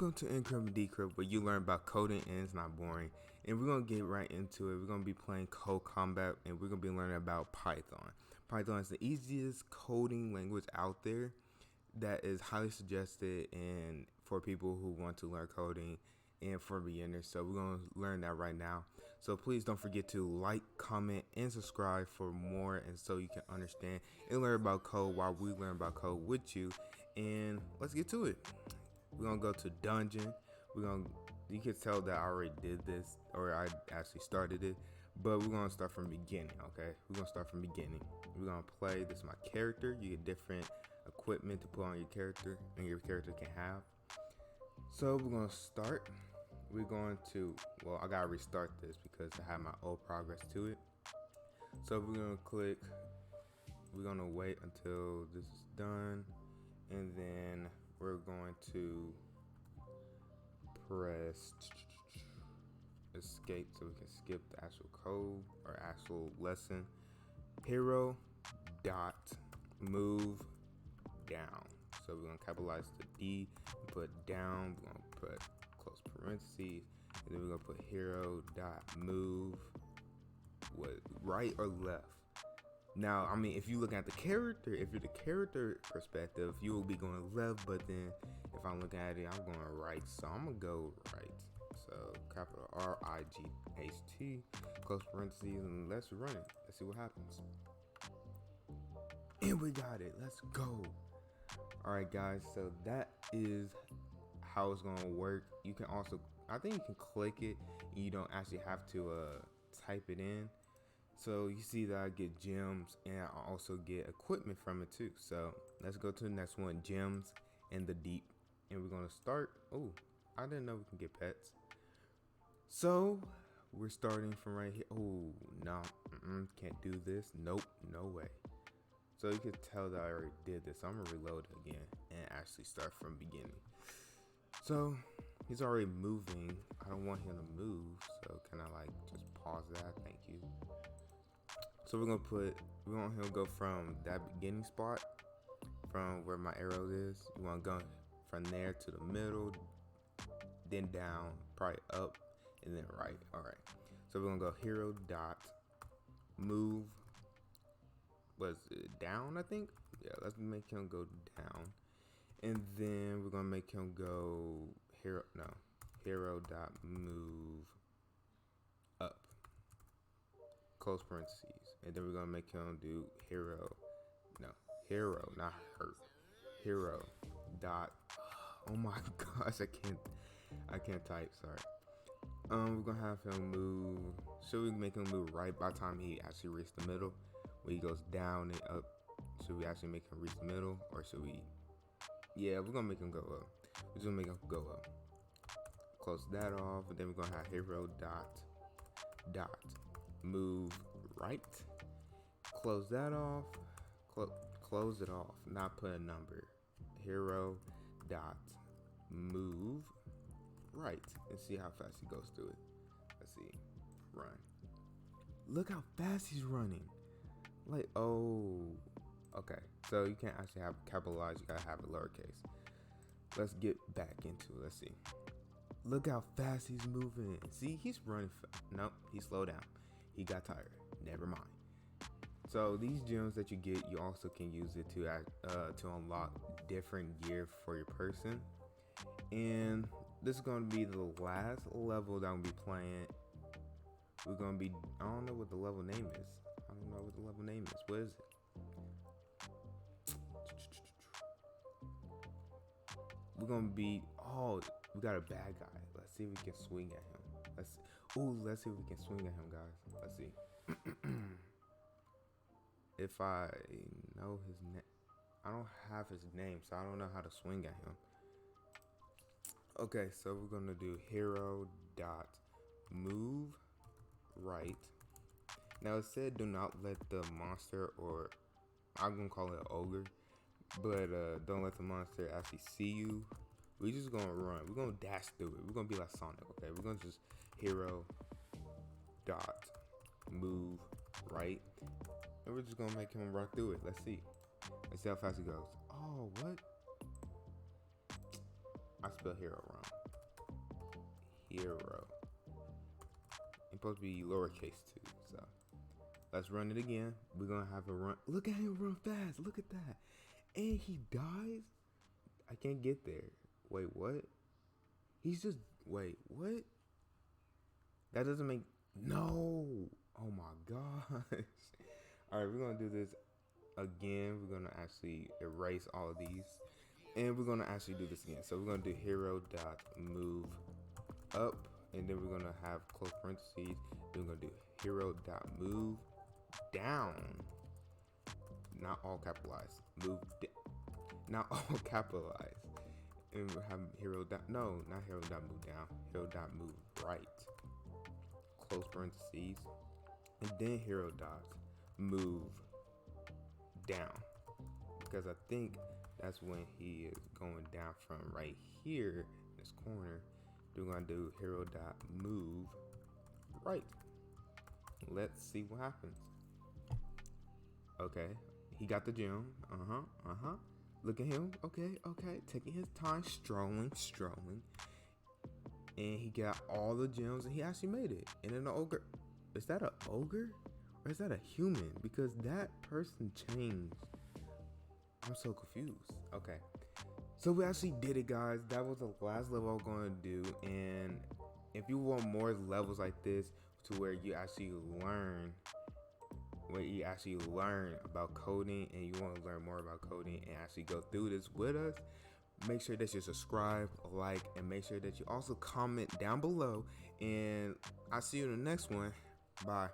Welcome to Encrypt D3crypt, where you learn about coding and it's not boring. And we're going to get right into it. We're going to be playing CodeCombat and we're going to be learning about Python. Python is the easiest coding language out there that is highly suggested and for people who want to learn coding and for beginners. So we're going to learn that right now. So please don't forget to like, comment, and subscribe for more, and so you can understand and learn about code while we learn about code with you. And let's get to it. We're gonna go to dungeon. You can tell that I already did this, or I actually started it, but we're gonna start from beginning. Okay, we're gonna start from beginning. We're gonna play. This is my character. You get different equipment to put on your character, and your character can have. So we're gonna start. We're going to, well, I gotta restart this because I have my old progress to it. So we're gonna click. We're gonna wait until this is done, and then we're going to press escape so we can skip the actual code or actual lesson. Hero dot move down. So we're gonna capitalize the D, put down, we're gonna put close parentheses, and then we're gonna put hero dot move right or left. Now, I mean, if you look at the character, if you're the character perspective, you will be going left, but then if I'm looking at it, I'm going right. So I'm going to go right. So capital R-I-G-H-T, close parentheses, and let's run it. Let's see what happens. And we got it. Let's go. All right, guys. So that is how it's going to work. You can also, I think you can click it, and you don't actually have to type it in. So you see that I get gems and I also get equipment from it too. So let's go to the next one, gems and the deep. And we're gonna start. Oh, I didn't know we can get pets. So we're starting from right here. Oh, no, can't do this. Nope, no way. So you can tell that I already did this. I'm gonna reload it again and actually start from beginning. So he's already moving. I don't want him to move. So can I like just pause that? Thank you. So we want him to go from that beginning spot, from where my arrow is. You want to go from there to the middle, then down, probably up, and then right. All right. So we're going to go hero dot move. Was it down, I think? Yeah, let's make him go down. And then we're going to make him go hero dot move up. Close parentheses, and then we're gonna make him do hero not hurt, hero dot, oh my gosh, I can't type, sorry. We're gonna have him move. Should we make him move right by the time he actually reaches the middle? When he goes down and up, should we actually make him reach the middle, or should we? Yeah, we're gonna make him go up. We're just gonna make him go up. Close that off, and then we're gonna have hero dot move right. Close that off. Close it off. Not put a number. Hero dot move right, and see how fast he goes through it. Let's see. Run. Look how fast he's running. Like, oh, okay. So you can't actually have capitalized. You gotta have it lowercase. Let's get back into it. Let's see. Look how fast he's moving. See, he's running. Nope, he slowed down. He got tired. Never mind. So these gems that you get, you also can use it to unlock different gear for your person. And this is going to be the last level that I'm going to be playing. We're going to be, I don't know what the level name is. What is it? We're going to be, oh, we got a bad guy. Let's see if we can swing at him. Let's see if we can swing at him, guys. Let's see. If I know his name, I don't have his name, so I don't know how to swing at him. Okay, so we're gonna do hero dot move right. Now it said do not let the monster, or I'm gonna call it an ogre, but don't let the monster actually see you. We just gonna run. We're gonna dash through it. We're gonna be like Sonic, okay? We're gonna just hero dot move right, and we're just gonna make him run through it. Let's see how fast he goes. Oh, what? I spell hero wrong. Hero. It's supposed to be lowercase too. So let's run it again. We're gonna have a run. Look at him run fast. Look at that. And he dies. I can't get there. Wait, what? He's just wait, what? That doesn't make no. Oh my gosh. All right, we're gonna do this again. We're gonna actually erase all of these, and we're gonna actually do this again. So we're gonna do hero dot move up, and then we're gonna have close parentheses. Then we're gonna do hero dot move down. Not all capitalized. Move not all capitalized. And we have hero dot no, not hero dot move down. Hero dot move right. Close parentheses, and then hero dot move down, because I think that's when he is going down from right here in this corner. We're gonna do hero dot move right. Let's see what happens. Okay, he got the gem. Look at him. Okay, taking his time, strolling, and he got all the gems, and he actually made it. And then the ogre, is that an ogre or is that a human? Because that person changed. I'm so confused. Okay, so we actually did it, guys. That was the last level I was going to do. And if you want more levels like this, to where you actually learn about coding, and you want to learn more about coding and actually go through this with us, make sure that you subscribe, like, and make sure that you also comment down below. And I'll see you in the next one. Bye.